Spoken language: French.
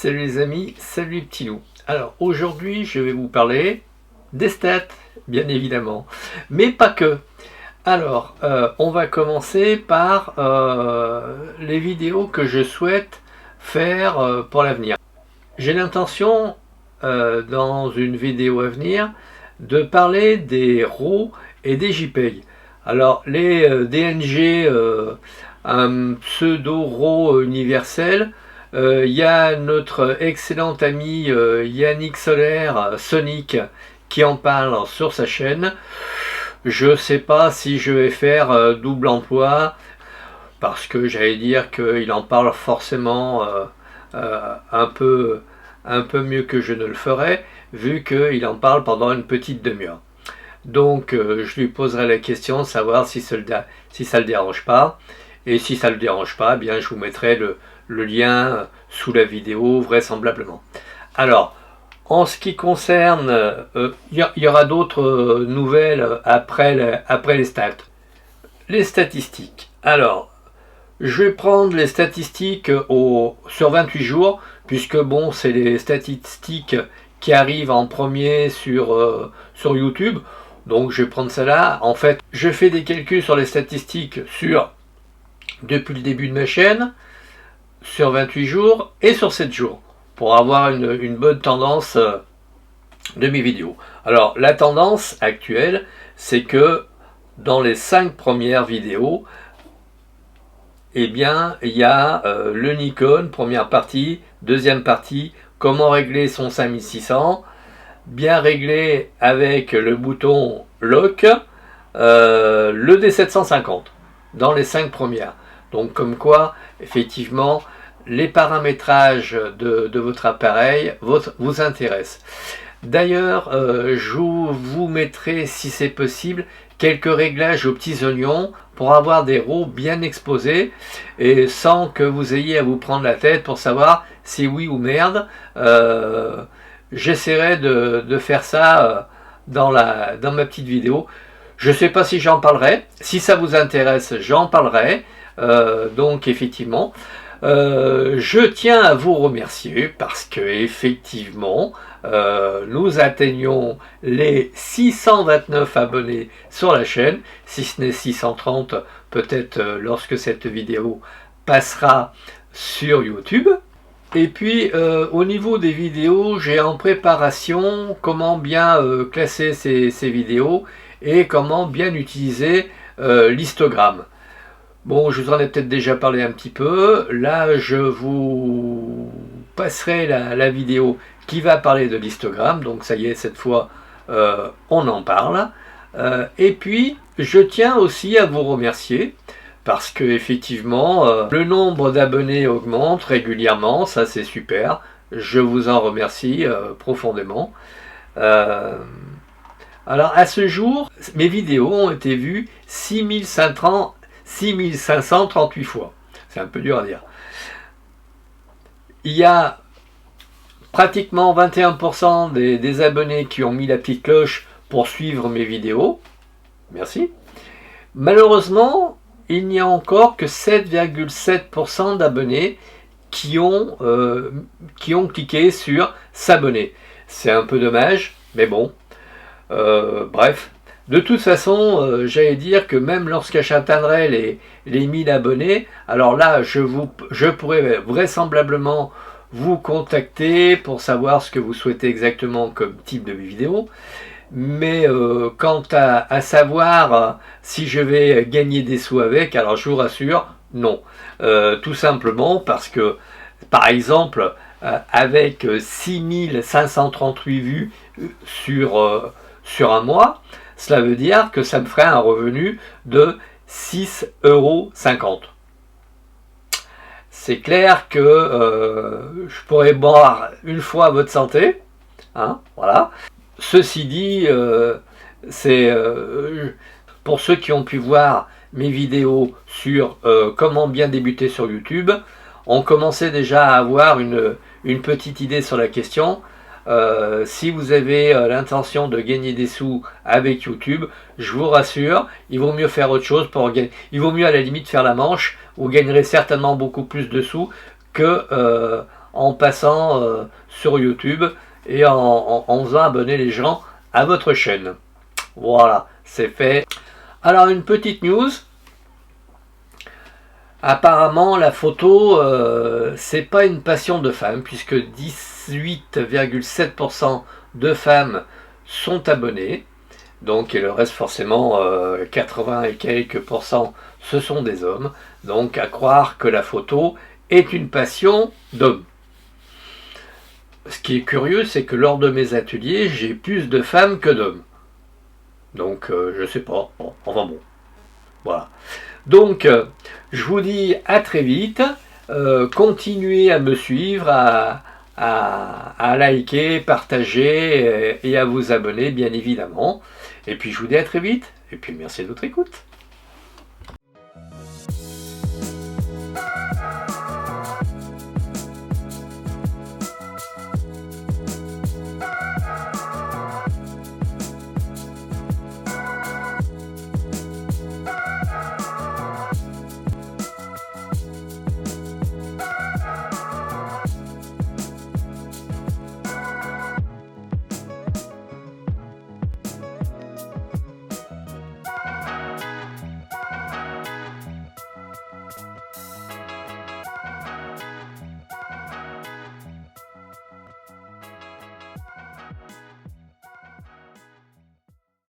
Salut les amis, salut les petits loups. Alors aujourd'hui je vais vous parler des stats, bien évidemment, mais pas que. Alors on va commencer par les vidéos que je souhaite faire pour l'avenir. J'ai l'intention dans une vidéo à venir de parler des RAW et des JPEG. Alors les DNG, un pseudo RAW universel, y a notre excellent ami Yannick Solaire, Sonic, qui en parle sur sa chaîne. Je ne sais pas si je vais faire double emploi, parce que j'allais dire qu'il en parle forcément un peu mieux que je ne le ferais, vu qu'il en parle pendant une petite demi-heure. Donc je lui poserai la question de savoir si ça le dérange pas. Et si ça ne le dérange pas, eh bien je vous mettrai le lien sous la vidéo vraisemblablement. Alors, en ce qui concerne, y aura d'autres nouvelles après les stats. Les statistiques. Alors, je vais prendre les statistiques sur 28 jours, puisque bon, c'est les statistiques qui arrivent en premier sur YouTube. Donc je vais prendre ça là. En fait, je fais des calculs sur les statistiques depuis le début de ma chaîne, sur 28 jours et sur 7 jours, pour avoir une bonne tendance de mes vidéos. Alors la tendance actuelle, c'est que dans les 5 premières vidéos, eh bien il y a le Nikon, première partie, deuxième partie, comment régler son 5600, bien réglé avec le bouton lock, le D750 dans les 5 premières. Donc comme quoi, effectivement, les paramétrages de votre appareil vous intéressent. D'ailleurs, je vous mettrai, si c'est possible, quelques réglages aux petits oignons pour avoir des RAW bien exposés et sans que vous ayez à vous prendre la tête pour savoir si oui ou merde. J'essaierai de faire ça dans ma petite vidéo. Je ne sais pas si j'en parlerai. Si ça vous intéresse, j'en parlerai. Donc effectivement, je tiens à vous remercier parce que effectivement, nous atteignons les 629 abonnés sur la chaîne, si ce n'est 630 peut-être lorsque cette vidéo passera sur YouTube. Et puis au niveau des vidéos, j'ai en préparation comment bien classer ces vidéos et comment bien utiliser l'histogramme. Bon, je vous en ai peut-être déjà parlé un petit peu. Là, je vous passerai la vidéo qui va parler de l'histogramme. Donc ça y est, cette fois, on en parle. Et puis, je tiens aussi à vous remercier parce que effectivement, le nombre d'abonnés augmente régulièrement. Ça, c'est super. Je vous en remercie profondément. Alors, à ce jour, mes vidéos ont été vues 6538 fois. C'est un peu dur à dire. Il y a pratiquement 21% des abonnés qui ont mis la petite cloche pour suivre mes vidéos. Merci. Malheureusement, il n'y a encore que 7,7% d'abonnés qui ont cliqué sur s'abonner. C'est un peu dommage, mais bon. Bref. De toute façon, j'allais dire que même lorsque j'atteindrai les 1000 abonnés, alors là, je pourrais vraisemblablement vous contacter pour savoir ce que vous souhaitez exactement comme type de vidéo. Mais quant à savoir si je vais gagner des sous avec, alors je vous rassure, non. Tout simplement parce que, par exemple, avec 6538 vues sur un mois, cela veut dire que ça me ferait un revenu de 6,50 €. C'est clair que je pourrais boire une fois à votre santé, hein, voilà. Ceci dit, c'est pour ceux qui ont pu voir mes vidéos sur comment bien débuter sur YouTube, on commençait déjà à avoir une petite idée sur la question. Si vous avez l'intention de gagner des sous avec YouTube, je vous rassure, il vaut mieux faire autre chose pour gagner. Il vaut mieux à la limite faire la manche, vous gagnerez certainement beaucoup plus de sous que en passant sur YouTube et en faisant abonner les gens à votre chaîne. Voilà, c'est fait. Alors une petite news. Apparemment la photo c'est pas une passion de femmes puisque 18,7% de femmes sont abonnées. Donc il reste forcément 80 et quelques pourcents, ce sont des hommes. Donc à croire que la photo est une passion d'hommes. Ce qui est curieux, c'est que lors de mes ateliers, j'ai plus de femmes que d'hommes. Donc je sais pas. Bon, enfin bon. Voilà. Donc je vous dis à très vite. Continuez à me suivre, à liker, partager et à vous abonner bien évidemment. Et puis je vous dis à très vite. Et puis merci de votre écoute.